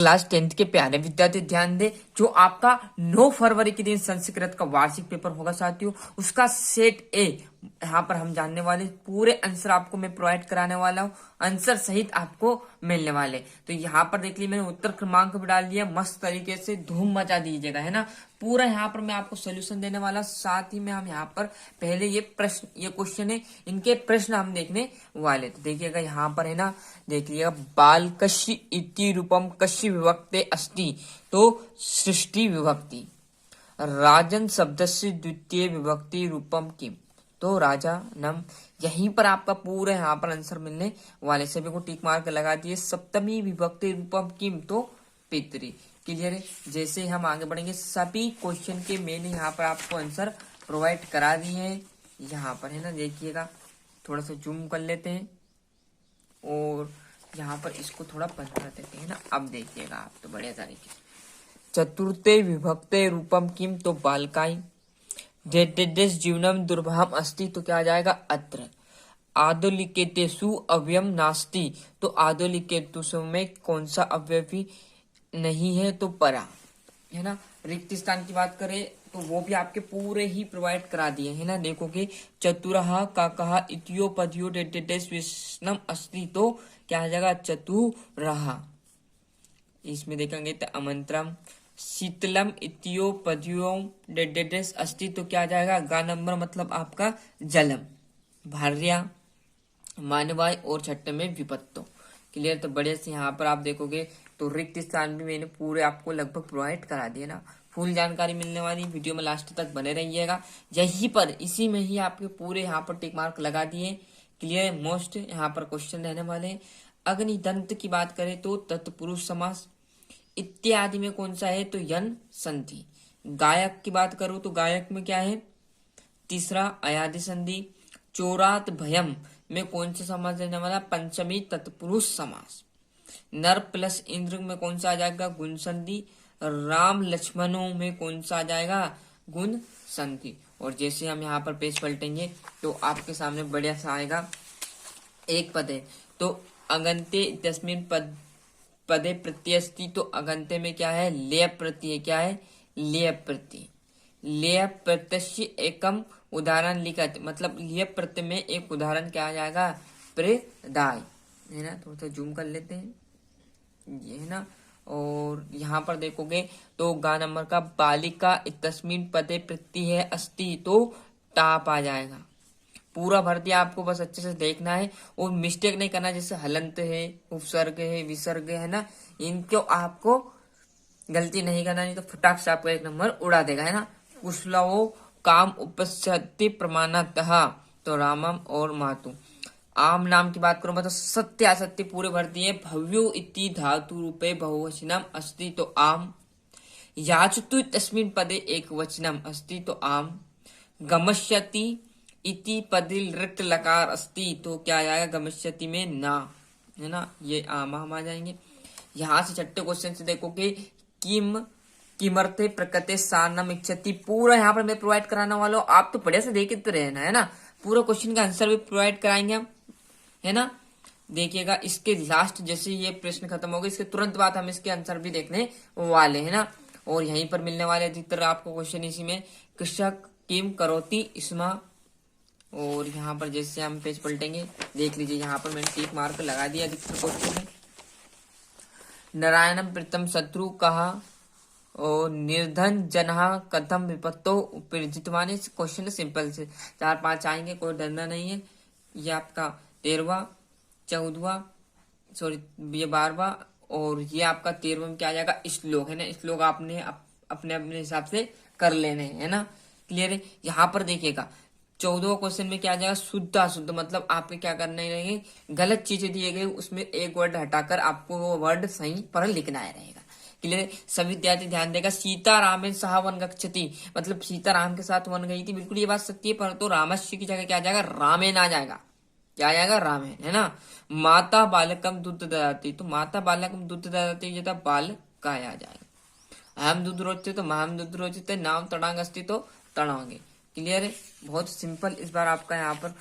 Class 10th के प्यारे विद्यार्थी ध्यान दे, जो आपका 9 फरवरी के दिन संस्कृत का वार्षिक पेपर होगा साथियों, उसका सेट ए यहाँ पर हम जानने वाले पूरे आंसर आपको मैं प्रोवाइड कराने वाला हूँ, आंसर सहित आपको मिलने वाले। तो यहाँ पर देख लीजिए मैंने उत्तर क्रमांक भी डाल दिया, मस्त तरीके से धूम मचा दीजिएगा, है ना। पूरा यहाँ पर मैं आपको सोल्यूशन देने वाला, साथ ही में हम यहाँ पर पहले ये क्वेश्चन है, इनके प्रश्न हम देखने वाले। तो देखिएगा यहाँ पर है ना, देखिएगा बालकशी इति रूपम कशी विभक्ते अस्ति, तो सृष्टि विभक्ति। राजन शब्दस्य द्वितीय विभक्ति रूपम किम, तो राजा नम। यहीं पर आपका पूरा यहाँ पर आंसर मिलने वाले, सभी को टिक मार्क लगा दिए। सप्तमी विभक्ति रूपम किम, तो पितृ। क्लियर है। जैसे हम आगे बढ़ेंगे सभी क्वेश्चन के मैंने यहाँ पर आपको आंसर प्रोवाइड करा दिए हैं, यहाँ पर है ना। देखिएगा थोड़ा सा जूम कर लेते हैं और यहाँ पर इसको थोड़ा बंद कर देते हैं ना। अब देखिएगा आप तो बढ़िया तरीके से, चतुर्थे विभक्ते रूपम किम, तो बालकाई। देश जीवनम दुर्भाम अस्ति, तो क्या आ जाएगा अत्र। आदोलिकेतेषु अव्ययम नास्ति, तो आदोलिकेतेषु में कौन सा अव्यय नहीं है, तो परा, है ना। रिक्त स्थान की बात करें तो वो भी आपके पूरे ही प्रोवाइड करा दिए है ना। देखोगे चतुरहा काकहा इतियोपधियो विष्णम अस्ति, तो क्या आ जाएगा चतुरहा। इसमें देखेंगे तो अमंत्रम। शीतलम इतियोपधियो अस्ति, तो क्या आ जाएगा गा नंबर, मतलब आपका जलम। भार्या मानवाय और छठे में विपत्तो। क्लियर। तो बढ़िया से यहाँ पर आप देखोगे तो रिक्त स्थान भी मैंने पूरे आपको लगभग प्रोवाइड करा दिए ना। फुल जानकारी मिलने वाली, वीडियो में लास्ट तक बने रहिएगा। यहीं पर इसी में ही आपके पूरे यहाँ पर टिक मार्क लगा दिए। क्लियर। मोस्ट यहाँ पर क्वेश्चन रहने वाले हैं। अग्निदंत की बात करें तो तत्पुरुष समास। इत्यादि में कौन सा है, तो यन संधि। गायक की बात करूं तो गायक में क्या है, तीसरा अयादि संधि। चोरात भयम में कौन सा समास रहने वाला, पंचमी तत्पुरुष समास। नर प्लस इंद्र में कौन सा आ जाएगा, गुण संधि। राम लक्ष्मणों में कौन सा आ जाएगा, गुण संधि। और जैसे हम यहाँ पर पेज पलटेंगे तो आपके सामने बढ़िया सा आएगा एक पद है, तो अगंते तस्मिन पदे प्रत्यस्ति, तो अगंते में क्या है, लेय प्रत्यय। क्या है, लेय प्रत्यय। लेय प्रत्यय एकम उदाहरण लिखत, मतलब लेय प्रत्यय में एक उदाहरण क्या आ जाएगा, प्रदाय, है ना। थोड़ा सा जूम कर लेते हैं, ये है ना। और यहाँ पर देखोगे तो गा नंबर का बालिका तस्मिन पदे प्रत्यय है अस्ति, तो टाप आ जाएगा। पूरा भर दिया, आपको बस अच्छे से देखना है और मिस्टेक नहीं करना। जैसे हलंत है, उपसर्ग है, विसर्ग है ना, इनको आपको गलती नहीं करना, नहीं तो फटाक से आपको एक नंबर उड़ा देगा, है ना। कुशलवो काम उपस्थिति प्रमाणतः, तो रामम और मातु। आम नाम की बात करूं मतलब सत्य असत्य पूरे भर दिए। भव्यो इति धातु रूपे बहुवचनम अस्ति, तो आम। याचतु तस्मिन् पदे एक वचनम अस्ति, तो आम। गमष्यति इति पदिल रिक्त लकार अस्ति, तो क्या आ जाएगा, गमष्यति में ना, है ना, ये आम हम आ जाएंगे। यहाँ से छठे क्वेश्चन से देखोगे किम किमर्थे प्रकृति सानम इच्छति, पूरा यहाँ पर मैं प्रोवाइड कराने वाला हूँ। आप तो बढ़िया से देख तो रहना, है ना। पूरा क्वेश्चन का आंसर भी प्रोवाइड कराएंगे हम, है ना। देखिएगा इसके लास्ट जैसे ये प्रश्न खत्म होगा, इसके तुरंत बाद हम इसके आंसर भी देखने वाले, है ना। और यहीं पर मिलने वाले अधिकतर आपको क्वेश्चन इसी में, कृषक किम करोति इसमा। और यहाँ पर जैसे हम पेज पलटेंगे देख लीजिए, यहाँ पर मैंने टिक मार्क लगा दिया अधिकतर क्वेश्चन में। नारायणम प्रीतम शत्रु कहा और निर्धन जनहा कथम विपत्तो उपजितवानी। क्वेश्चन सिंपल से 4-5 आएंगे, कोई डरना नहीं है। ये आपका 13वां 14वां सॉरी ये 12वां और ये आपका 13वां में क्या आ जाएगा, श्लोक, है ना। श्लोक आपने अपने अपने हिसाब से कर लेने, है ना। क्लियर है। यहाँ पर देखिएगा 14वां क्वेश्चन में क्या आ जाएगा, शुद्ध अशुद्ध, मतलब आपके क्या करने रहेंगे, गलत चीजें दिए गए उसमें एक वर्ड हटाकर आपको वो वर्ड सही पर लिखना है रहेगा। क्लियर। सभी विद्यार्थी ध्यान देगा। सीता रामेन सह वन गच्छति, मतलब सीता राम के साथ वन गई थी, बिल्कुल ये बात सत्य है, परंतु रामस्य की जगह क्या आ जाएगा, रामेन आ जाएगा। क्या आ जाएगा, रामेन, है ना। माता बालकम दूध ददाती, तो माता बालकम दूध ददाती जता बाल का आ जाएगा। अहम दूध रोचते तो महम दूध रोचते, नाम तड़ांग अस्ति तो तड़ांगे। क्लियर है। बहुत सिंपल इस बार आपका यहाँ पर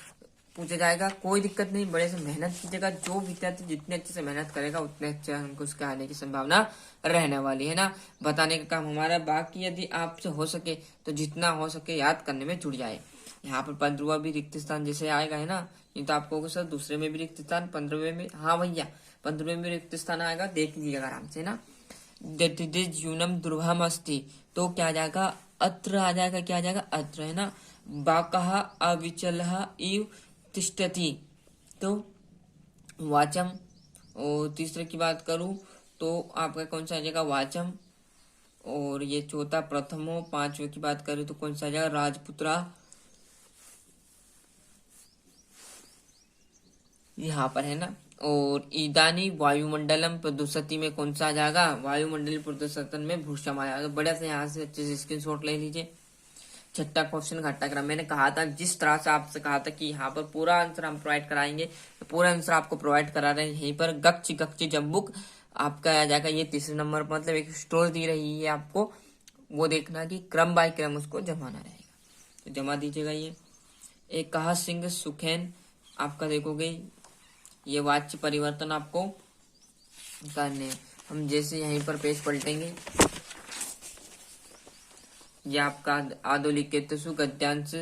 पूछा जाएगा। कोई दिक्कत नहीं, बड़े से मेहनत कीजिएगा। जो विद्यार्थी जितने अच्छे से मेहनत करेगा उतने अच्छे अंक उसके आने की संभावना रहने वाली है ना। बताने का काम हमारा। बाकी यदि आपसे हो सके तो जितना हो सके याद करने में जुड़ जाए। यहाँ पर 15वां भी रिक्त स्थान जैसे आएगा है ना, नहीं तो आपको सर दूसरे में भी रिक्त स्थान, 15वें में, हाँ भैया 15वें में रिक्त स्थान आएगा, देख लीजिएगा आराम से ना। यूनम दुर्भम अस्ति, तो क्या आ जाएगा, अत्र आ जाएगा, क्या आ जाएगा, अत्र है ना। बाकः अविचलः इव तिष्ठति, तो वाचम। और तीसरे की बात करूं तो आपका कौन सा आ जाएगा, वाचम। और ये चौथा प्रथमो। 5वें की बात करें तो कौन सा आ जाएगा, राजपुत्रा। यहाँ पर है ना। और ईदानी वायुमंडलम प्रदूषति में कौन सा आ जाएगा, वायुमंडलीय प्रदूषण में भूषम आ जाएगा। तो बढ़िया से यहाँ से अच्छे से स्क्रीनशॉट ले लीजिए। छठा क्वेश्चन घटाक्रम। मैंने कहा था, जिस तरह से आपसे कहा था कि यहाँ पर पूरा आंसर हम प्रोवाइड कराएंगे, तो पूरा आंसर आपको प्रोवाइड करा रहे हैं यहीं पर। गच्ची गच्ची जब बुक आपका आ जाएगा ये तीसरे नंबर पर, मतलब एक स्टोर दी रही है आपको, वो देखना कि क्रम बाय क्रम उसको जमाना रहेगा, तो जमा दीजिएगा। ये एक कहा सिंह सुखैन, आपका देखोगे ये वाच्य परिवर्तन आपको करने। हम जैसे यहीं पर पेज पलटेंगे, ये आपका आदोलिखितेषु गद्यांश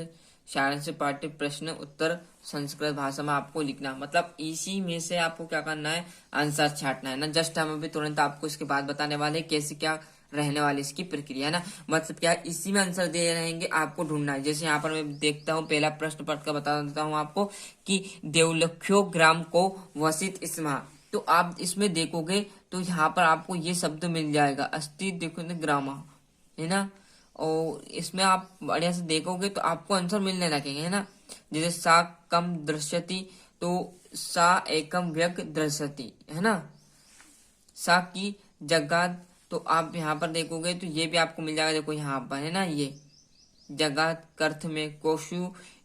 सारांश पाठ्य प्रश्न उत्तर संस्कृत भाषा में आपको लिखना। मतलब इसी में से आपको क्या करना है, आंसर छांटना है ना। जस्ट हम अभी तुरंत आपको इसके बाद बताने वाले कैसे क्या रहने वाली इसकी प्रक्रिया है ना। मतलब क्या, इसी में आंसर दे रहेंगे, आपको ढूंढना है। जैसे यहाँ पर मैं देखता हूँ, पहला प्रश्न पढ़ कर बता देता हूँ आपको कि देवलख्यो ग्राम को वसित स्म। तो आप इसमें देखोगे तो यहाँ पर आपको ये शब्द मिल जाएगा, अस्ति देखो ग्राम है ना। और इसमें आप बढ़िया से देखोगे तो आपको आंसर मिलने लगेंगे है ना। जैसे सा कम दृश्यति, तो सा एकम व्यग दृश्यति है ना। सा की जगह, तो आप यहाँ पर देखोगे तो ये भी आपको मिल जाएगा। देखो यहाँ पर है ना, ये जगह अर्थ में कोशु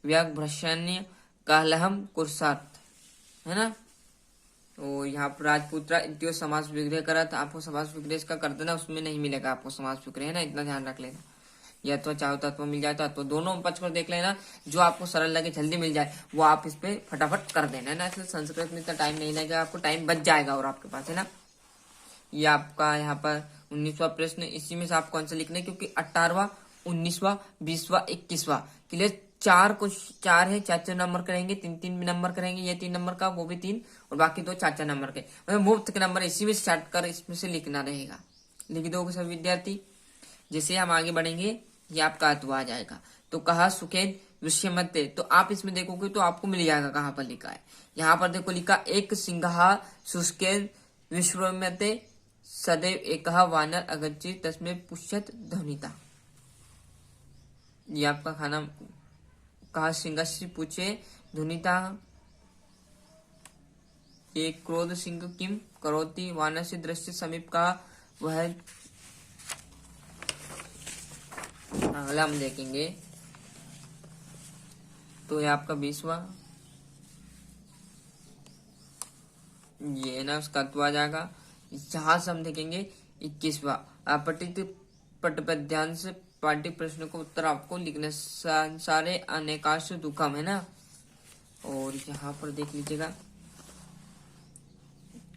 व्यग भ्रषण्य कालहम कुर्सार्थ है ना। तो यहाँ पर राजपुत्रा इत्यो समास विग्रह करा था, आपको समास विग्रह का कर देना, उसमें नहीं मिलेगा आपको समास विग्रह है ना, इतना ध्यान रख लेना। या तो चाहो तत्व मिल जाए तो दोनों पक्ष को देख लेना, जो आपको सरल लगे जल्दी मिल जाए वो आप इस पे फटाफट कर देना है ना। इसलिए संस्कृत में इतना टाइम नहीं लगेगा, आपको टाइम बच जाएगा और आपके पास है ना। ये आपका यहाँ पर 19वां प्रश्न, इसी में से आपको आंसर लिखना है, क्योंकि 18वां 19वां 20वां 21वां क्लियर, चार है, 4 नंबर करेंगे, 3 नंबर करेंगे। ये 3 नंबर का, वो भी 3, और बाकी 2 4 नंबर के। मतलब मुफ्त के नंबर इसी में स्टार्ट कर, इसमें से लिखना रहेगा। लिख दोगे सब विद्यार्थी। जैसे हम आगे बढ़ेंगे ये आपका अथवा आ जाएगा। तो कहा सुखेन विषयमते, तो आप इसमें देखोगे तो आपको मिल जाएगा कहाँ पर लिखा है। यहाँ पर देखो लिखा, एक सिंहा शुष्केन विश्वमते सदैव एक वानर अगच्छि तस्में पुष्यत ध्वनिता। ये आपका खाना कहा, सिंह से पूछे ध्वनिता, एक क्रोध सिंह किम करोति, वानर से दृश्य समीप का वह। अगला हम देखेंगे तो ये आपका 20वां, ये ना उसका तत्व आ जाएगा। जहां से हम देखेंगे 21वां, अपठित पटपद्यांश पाठ्य प्रश्न को उत्तर आपको लिखने, सारे अनेकाश दुखम है ना। और यहाँ पर देख लीजिएगा,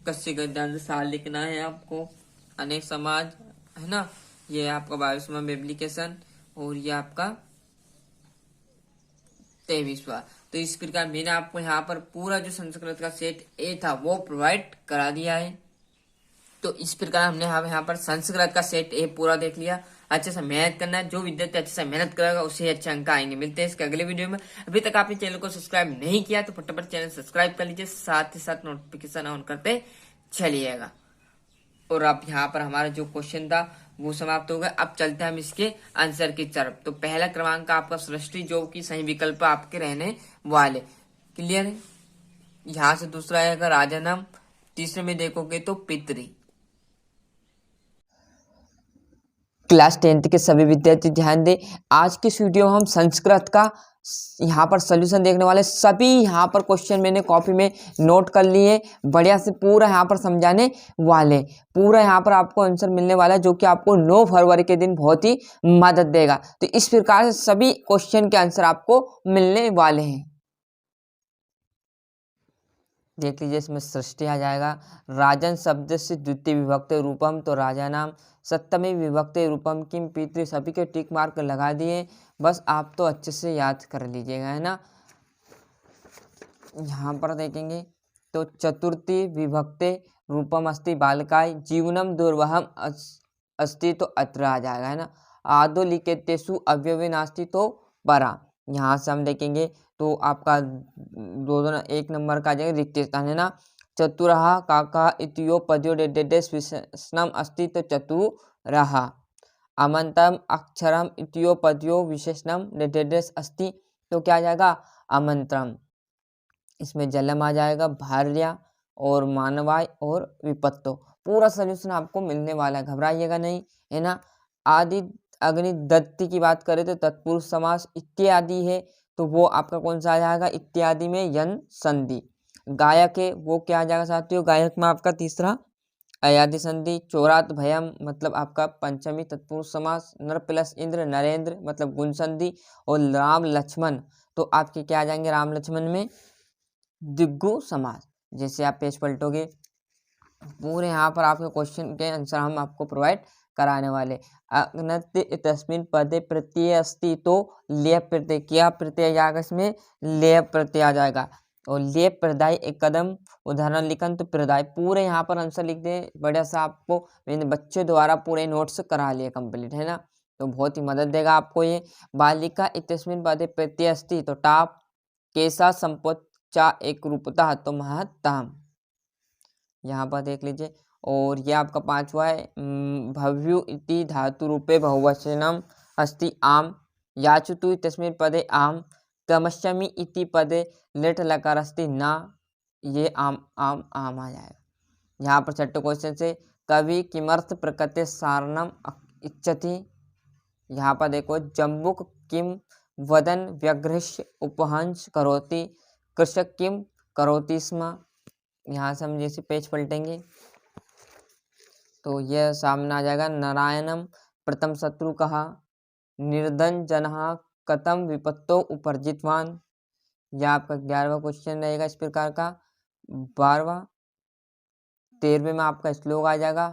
कस्य गद्यांश साल लिखना है आपको, अनेक समाज है ना। ये आपका 22वां एप्लीकेशन, और ये आपका 23वां। तो इस प्रकार मैंने आपको यहाँ पर पूरा जो संस्कृत का सेट ए था वो प्रोवाइड करा दिया है। तो इस प्रकार हमने यहाँ पर संस्कृत का सेट ए पूरा देख लिया। अच्छे से मेहनत करना है, जो विद्यार्थी अच्छे से मेहनत करेगा उससे अच्छे अंक आएंगे। मिलते हैं इसके अगले वीडियो में। अभी तक आपने चैनल को सब्सक्राइब नहीं किया तो फटाफट चैनल सब्सक्राइब कर लीजिए, साथ ही साथ नोटिफिकेशन ऑन करते चलिएगा। और अब यहाँ पर हमारा जो क्वेश्चन था वो समाप्त हो गया। अब चलते हैं हम इसके आंसर की तरफ। तो पहला क्रमांक आपका सृष्टि, जो कि सही विकल्प आपके रहने वाले, क्लियर है। यहाँ से दूसरा आएगा राजनम, तीसरे में देखोगे तो पितरी। क्लास 10th के सभी विद्यार्थी ध्यान दें, आज की इस वीडियो में हम संस्कृत का यहाँ पर सॉल्यूशन देखने वाले। सभी यहाँ पर क्वेश्चन मैंने कॉपी में नोट कर लिए, बढ़िया से पूरा यहाँ पर समझाने वाले। पूरा यहाँ पर आपको आंसर मिलने वाला है, जो कि आपको 9 फरवरी के दिन बहुत ही मदद देगा। तो इस प्रकार से सभी क्वेश्चन के आंसर आपको मिलने वाले हैं। देख लीजिए इसमें सृष्टि आ जाएगा। राजन शब्द से द्वितीय विभक्ति रूपम, तो राजा नाम। सप्तमी विभक्ति रूपम किम पितृ, सभी के टिक मार्क लगा दिए। बस आप तो अच्छे से याद कर लीजिएगा, है ना। यहाँ पर देखेंगे तो चतुर्थी विभक्ति रूपम अस्ति बालकाय, जीवनम दुर्वहम अस्ति तो अत्र आ जाएगा, है ना। आदो लिखेतेषु अव्यवे नास्ति तो परा। यहाँ से हम देखेंगे तो आपका एक नंबर का आ जाएगा रिक्त स्थान, है ना। चतुरः काका इतियो पद्यो डेडेडेस विशेषणम अस्ति तो चतुरः। अमंतम अक्षरम इतियो पद्यो विशेषणम डेडेडेस अस्ति तो क्या आ जाएगा अमंत्रम। इसमें जलम आ जाएगा, भार्या और मानवाय और विपत्तो। पूरा सोल्यूशन आपको मिलने वाला है, घबराइएगा नहीं, है ना। आदि अग्नि दत्ति की बात करें तो तत्पुरुष समास इत्यादि है, तो वो आपका कौन सा आ जाएगा इत्यादि में यन संधि। गायक है वो क्या आ जाएगा साथियों, गायक में आपका तीसरा अयादि संधि। चोरात भयम मतलब आपका पंचमी तत्पुरुष समास। नर प्लस इंद्र नरेंद्र मतलब गुण संधि। और राम लक्ष्मण तो आपके क्या आ जाएंगे राम लक्ष्मण में दिग्गु समास। जैसे आप पेज पलटोगे पूरे यहाँ पर आपके क्वेश्चन के आंसर हम आपको प्रोवाइड कराने वाले। अग्नत्य तस्मिन पदे प्रत्यय अस्ति तो लेप प्रत्यय, क्या प्रत्यय जाएगा इसमें लेप प्रत्यय आ जाएगा। और लेप प्रदाय एक कदम उदाहरण लिखन तो प्रदाय। पूरे यहाँ पर आंसर लिख दे बढ़िया सा, आपको मैंने बच्चे द्वारा पूरे नोट्स करा लिए कंप्लीट, है ना। तो बहुत ही मदद देगा आपको ये। बालिका इतस्मिन पदे प्रत्यय अस्ति तो टाप। केसा संपत्ति चा एक रूपता तो महत्तम, यहाँ पर देख लीजिए। और ये आपका पांचवा है भव्यु इति धातु रूपे बहुवचनम अस्ति आम। याचुतु तस्मिन् पदे आम। तमश्चमी इति पदे लेट लकार अस्ति ना, ये आम आम आम आ जाएगा। यहाँ पर छठे क्वेश्चन से कवि किमर्थ प्रकृति सारणम इच्छति। यहाँ पर देखो जम्बुक किम वदन व्यग्रह्य उपहंस करोति, कृषक किम करोति स्म। यहाँ से हम जैसे पेज पलटेंगे तो यह सामने आ जाएगा। नारायणम प्रथम शत्रु कहा, निर्धन जनहा कतम विपत्तो उपर्जितवान। यह आपका 11वां क्वेश्चन रहेगा इस प्रकार का। 12वां 13वें में आपका श्लोक आ जाएगा।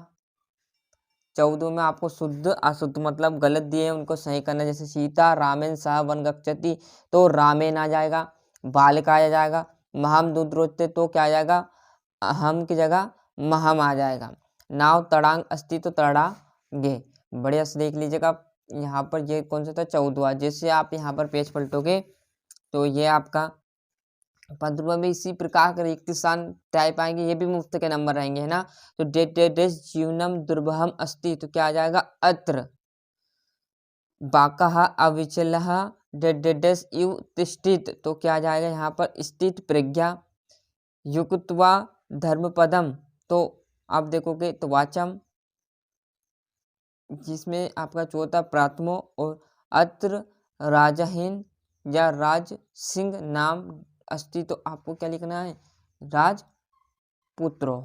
14 में आपको शुद्ध अशुद्ध मतलब गलत दिए उनको सही करना, जैसे सीता रामेन सह वन गच्छति तो रामेन आ जाएगा। बालिका आ जाएगा। महम दूध रोचते तो क्या आ जाएगा हम की जगह महम आ जाएगा। नाव तड़ांग अस्ति तो तड़ांगे। बढ़िया से देख लीजिएगा यहाँ पर ये कौन सा था 14वां। जैसे आप यहाँ पर पेज पलटोगे तो ये आपका 15वां में इसी प्रकार के रिक्त स्थान टाइप आएंगे, ये भी मुफ्त के नंबर रहेंगे, है ना। तो डेडेडेस जीवनम दुर्भम अस्ति तो क्या आ जाएगा अत्र। बाकः अविचलः डेडेडेस इव तिष्ठित तो क्या आ जाएगा यहाँ पर स्थित प्रज्ञा। युक्त्वा धर्मपदम तो आप देखोगे तो वाचम, जिसमें आपका चौथा प्राथमो। और अत्र राजहीन या राज सिंह नाम अस्ति तो आपको क्या लिखना है राजपुत्रो।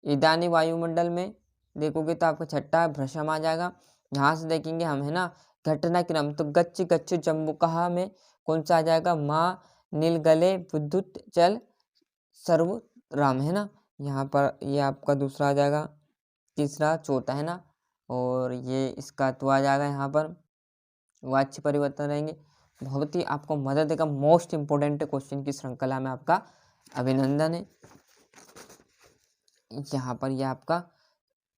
इदानी वायुमंडल में देखोगे तो आपका छठा भ्रशम आ जाएगा। यहाँ से देखेंगे हम, है ना। घटना क्रम तो गच्छ गच्छ जम्बुकहा में कौन सा आ जाएगा माँ नीलगले विद्युत चल सर्व राम, है ना। यहाँ पर ये आपका दूसरा आ जाएगा, तीसरा चौथा, है ना। और ये इसका तो आ जाएगा यहाँ पर वाच्य परिवर्तन रहेंगे। बहुत ही आपको मदद देगा, मोस्ट इंपोर्टेंट क्वेश्चन की श्रृंखला में आपका अभिनंदन है। यहाँ पर ये आपका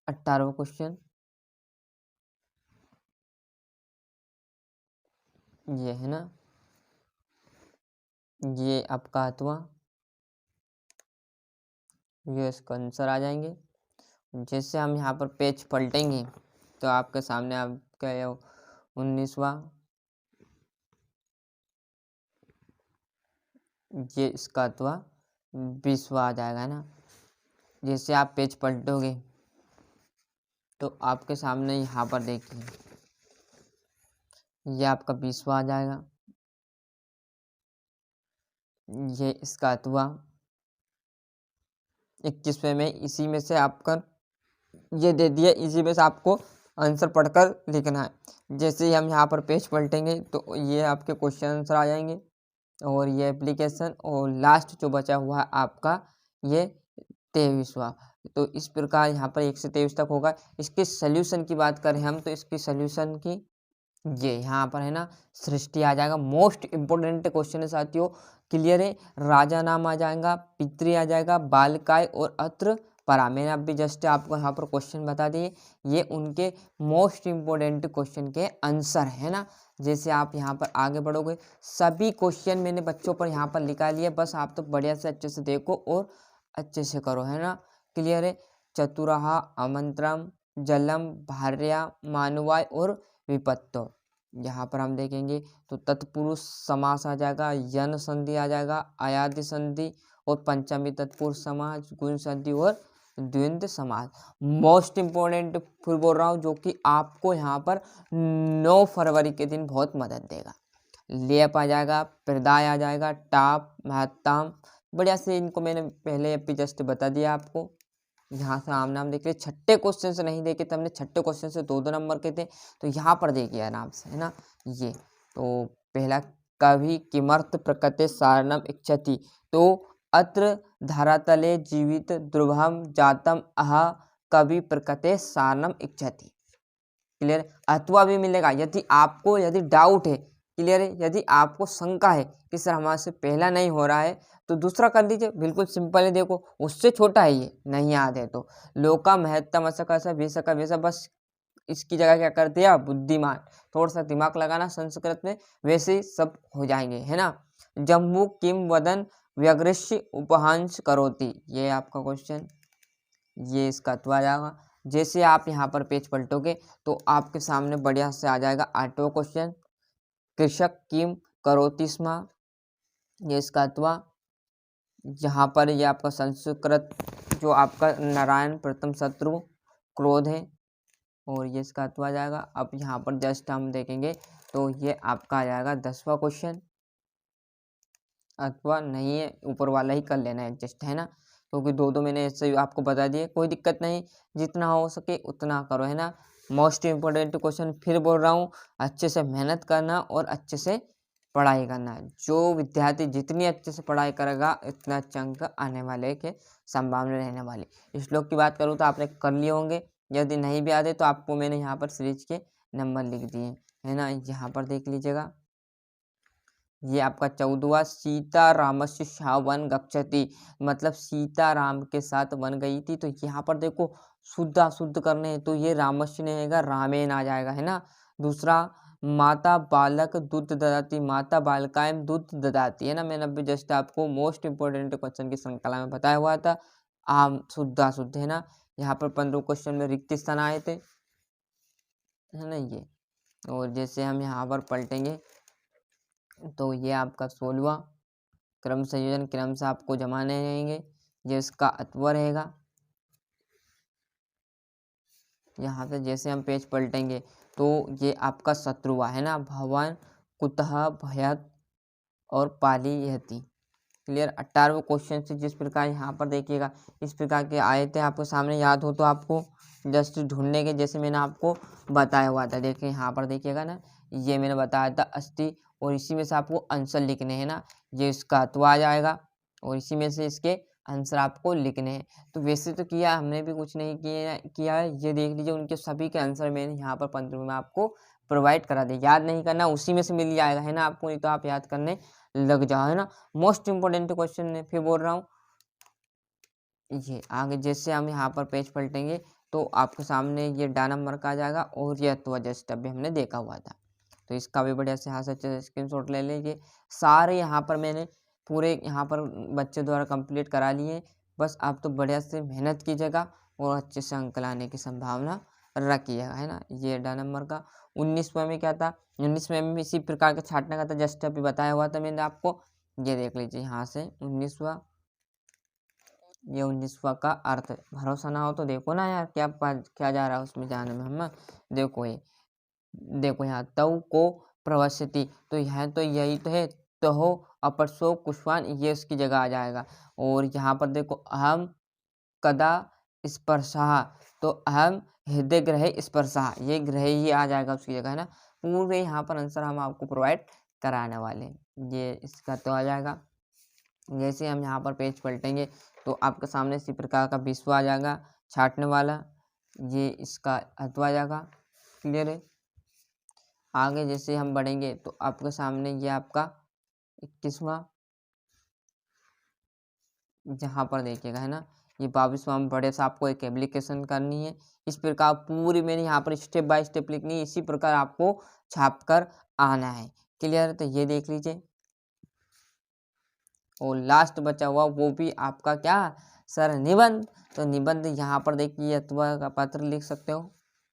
18वां क्वेश्चन ये है ना, ये आपका 8वां, ये इसका आंसर आ जाएंगे। जैसे हम यहाँ पर पेज पलटेंगे तो आपके सामने आपका 19वां, ये इसका 20वां आ जाएगा, है ना। जैसे आप पेज पलटोगे तो आपके सामने यहाँ पर देखिए ये आपका 20वां आ जाएगा। ये इसका 21वें में इसी में से आपका ये दे दिया, इसी में से आपको आंसर पढ़कर लिखना है। जैसे ही हम यहाँ पर पेज पलटेंगे तो ये आपके क्वेश्चन आंसर आ जाएंगे। और ये एप्लीकेशन, और लास्ट जो बचा हुआ है आपका ये 23वां। तो इस प्रकार यहाँ पर 1 से 23 तक होगा। इसके सॉल्यूशन की बात करें हम, तो इसकी सॉल्यूशन की ये यहाँ पर है ना सृष्टि आ जाएगा। मोस्ट इम्पोर्टेंट क्वेश्चन है साथियों, क्लियर है। राजा नाम आ जाएगा, पितृ आ जाएगा, बालकाय और अत्र परा। मैंने अभी जस्ट आपको यहाँ पर क्वेश्चन बता दिए, ये उनके मोस्ट इम्पोर्टेंट क्वेश्चन के आंसर है ना। जैसे आप यहाँ पर आगे बढ़ोगे, सभी क्वेश्चन मैंने बच्चों पर यहाँ पर लिखा लिए, बस आप तो बढ़िया से अच्छे से देखो और अच्छे से करो, है ना। क्लियर है। चतुरहा, अमंत्रम, जलम, भार्या, मानवाय और विपत्तो। यहाँ पर हम देखेंगे तो तत्पुरुष समास आ जाएगा, यन संधि आ जाएगा, अयादि संधि और पंचमी तत्पुरुष समास, गुण संधि और द्वंद्व समास। मोस्ट इम्पोर्टेंट फिर बोल रहा हूँ, जो कि आपको यहाँ पर 9 फरवरी के दिन बहुत मदद देगा। लेप आ जाएगा, प्रदाय आ जाएगा, टाप, महत्ताम, बढ़िया से इनको मैंने पहले अभी जस्ट बता दिया आपको। यहाँ से आम नाम देख लिया। छठे क्वेश्चन से नहीं देखे थे हमने, छठे क्वेश्चन से 2-2 नंबर के थे, तो यहाँ पर देखिए आराम से, है ना। ये तो पहला, कवि किमर्थ प्रकृते सारणम इच्छति, तो अत्र धरातले जीवित ध्रुवम जातम अह कवि प्रकृते सारणम इच्छति। क्लियर। अथवा भी मिलेगा यदि डाउट है, क्लियर है। यदि आपको शंका है कि सर हमारे से पहला नहीं हो रहा है, तो दूसरा कर लीजिए, बिल्कुल सिंपल है। देखो उससे छोटा है, ये नहीं याद है तो लोका महत्तम असका वेसका वैसा, बस इसकी जगह क्या कर दिया, बुद्धिमान। थोड़ा सा दिमाग लगाना संस्कृत में, वैसे ही सब हो जाएंगे, है ना। जम्बू किम वदन व्यग्रश्य उपहांश करोति, ये आपका क्वेश्चन, ये इसका तो आ जाएगा। जैसे आप यहाँ पर पेज पलटोगे तो आपके सामने बढ़िया से आ जाएगा 8वां क्वेश्चन, कृषक किम करोति स्म, ये इसका अथवा। यहाँ पर ये आपका संस्कृत जो आपका नारायण प्रथम शत्रु क्रोध है, और ये इसका अथवा आ जाएगा। अब यहाँ पर जस्ट हम देखेंगे तो ये आपका आ जाएगा 10वां क्वेश्चन। अथवा नहीं है, ऊपर वाला ही कर लेना एडजस्ट, है ना, क्योंकि 2-2 मैंने ऐसे आपको बता दिए, कोई दिक्कत नहीं, जितना हो सके उतना करो, है ना। मोस्ट इम्पोर्टेंट क्वेश्चन फिर बोल रहा हूँ, अच्छे से मेहनत करना और अच्छे से पढ़ाई करना। जो विद्यार्थी जितनी अच्छे से पढ़ाई करेगा, इतना अच्छा अंक आने वाले के संभावना रहने वाली। इस श्लोक की बात करूँ तो आपने कर लिए होंगे, यदि नहीं भी आते तो आपको मैंने यहाँ पर सीरीज के नंबर लिख दिए, है ना। यहाँ पर देख लीजिएगा, ये आपका 14वां, सीता रामस्य सह वन गच्छति, मतलब सीता राम के साथ वन गई थी। तो यहाँ पर देखो शुद्ध करने हैं, तो ये रामस्य नहीं आएगा, रामेण आ जाएगा, है ना। दूसरा, माता बालक दूध ददाती, माता बालकाएं दूध ददाती, है ना। मैंने अभी जस्ट आपको मोस्ट इंपोर्टेंट क्वेश्चन की श्रृंखला में बताया हुआ था। आम शुद्ध, है ना। यहाँ पर 15 क्वेश्चन में रिक्त स्थान आए थे, है ना ये। और जैसे हम यहाँ पर पलटेंगे तो ये आपका 16वां, क्रम संयोजन क्रम से आपको जमाने रहेंगे, ये इसका अथवा रहेगा। यहाँ से जैसे हम पेज पलटेंगे तो ये आपका 17वां, है ना, भवन कुतः भयत और पाली यहति। क्लियर। 18वें क्वेश्चन से जिस प्रकार यहाँ पर देखिएगा, इस प्रकार के आए थे, आपको सामने याद हो तो आपको जस्ट ढूंढने के, जैसे मैंने आपको बताया हुआ था। देखिए यहाँ पर देखिएगा ना, ये मैंने बताया था अस्थि, और इसी में से आपको आंसर लिखने हैं ना, ये इसका तो आ जाएगा, और इसी में से इसके आंसर आपको लिखने हैं। तो वैसे तो किया हमने भी कुछ नहीं किया है, ये देख लीजिए, उनके सभी के आंसर मैंने यहाँ पर 15 में आपको प्रोवाइड करा दिया। याद नहीं करना, उसी में से मिल जाएगा, है ना आपको, नहीं तो आप याद करने लग जाओ, है ना। मोस्ट इम्पोर्टेंट क्वेश्चन है, फिर बोल रहा हूँ। ये आगे जैसे हम यहाँ पर पेज पलटेंगे तो आपके सामने ये डा नंबर का आ जाएगा, और ये तो जस्ट अभी हमने देखा हुआ था। तो इसका भी बढ़िया से यहाँ से स्क्रीनशॉट ले लीजिए। सारे यहाँ पर मैंने पूरे यहाँ पर बच्चे द्वारा कंप्लीट करा लिए, बस आप तो बढ़िया से मेहनत कीजिएगा और अच्छे से अंक लाने की संभावना रखिएगा, है ना। ये डा नंबर का 19वें में क्या था, 19वें में इसी प्रकार का छाटने का था, जस्ट अभी बताया हुआ था मैंने आपको। ये देख लीजिए यहाँ से 19वां, ये 19वां का अर्थ। भरोसा ना हो तो देखो ना यार, क्या जा रहा है उसमें जाने में, हम देखो यहाँ तव को प्रवस्यति, तो यहाँ तो यही तो है, तो हो अपरसो कुशवान, ये उसकी जगह आ जाएगा। और यहाँ पर देखो अहम कदा स्पर्शा, तो अहम हृदय ग्रह स्पर्शा, ये ग्रह ही आ जाएगा उसकी जगह, है ना। पूरे यहाँ पर आंसर हम आपको प्रोवाइड कराने वाले हैं। ये इसका तो आ जाएगा। जैसे हम यहाँ पर पेज पलटेंगे तो आपके सामने इसी प्रकार का विश्व आ जाएगा छाटने वाला, ये इसका हत्व आ जाएगा। क्लियर है। आगे जैसे हम बढ़ेंगे तो आपके सामने ये आपका 21वां, जहाँ पर देखिएगा है ना, ये 22वां बड़े से आपको एक एप्लीकेशन करनी है। इस प्रकार पूरी मैंने यहाँ पर स्टेप बाय स्टेप लिखनी है, इसी प्रकार आपको छाप कर आना है। क्लियर। तो ये देख लीजिए। और लास्ट बचा हुआ वो भी आपका क्या सर, निबंध। तो निबंध यहाँ पर देखिए अथवा का पत्र लिख सकते हो,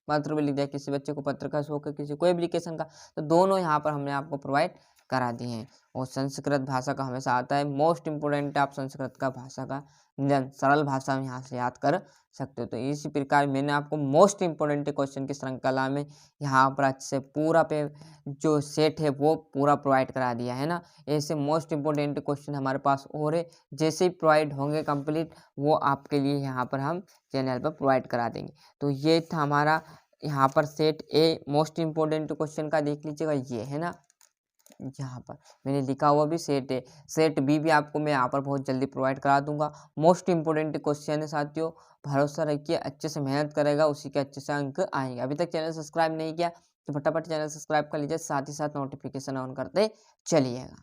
पत्र भी लिख दिया, किसी बच्चे को पत्र का शौक है, किसी कोई एप्लीकेशन का, तो दोनों यहाँ पर हमने आपको प्रोवाइड करा दिए हैं। और संस्कृत भाषा का हमेशा आता है, मोस्ट इम्पोर्टेंट आप संस्कृत का भाषा का निबंध सरल भाषा में यहाँ से याद कर सकते हो। तो इसी प्रकार मैंने आपको मोस्ट इम्पोर्टेंट क्वेश्चन की श्रृंखला में यहाँ पर अच्छे से पूरा पे जो सेट है वो पूरा प्रोवाइड करा दिया है ना। ऐसे मोस्ट इम्पोर्टेंट क्वेश्चन हमारे पास और है, जैसे ही प्रोवाइड होंगे कंप्लीट वो आपके लिए यहाँ पर हम चैनल पर प्रोवाइड करा देंगे। तो ये था हमारा यहाँ पर set a most important question का, देख लीजिएगा ये है ना, यहाँ पर मैंने लिखा हुआ भी सेट है। सेट बी भी आपको मैं यहाँ पर बहुत जल्दी प्रोवाइड करा दूंगा। मोस्ट इंपोर्टेंट क्वेश्चन है साथियों, भरोसा रखिए, अच्छे से मेहनत करेगा उसी के अच्छे से अंक आएंगे। अभी तक चैनल सब्सक्राइब नहीं किया तो फटाफट चैनल सब्सक्राइब कर लीजिए, साथ ही साथ नोटिफिकेशन ऑन करते चलिएगा।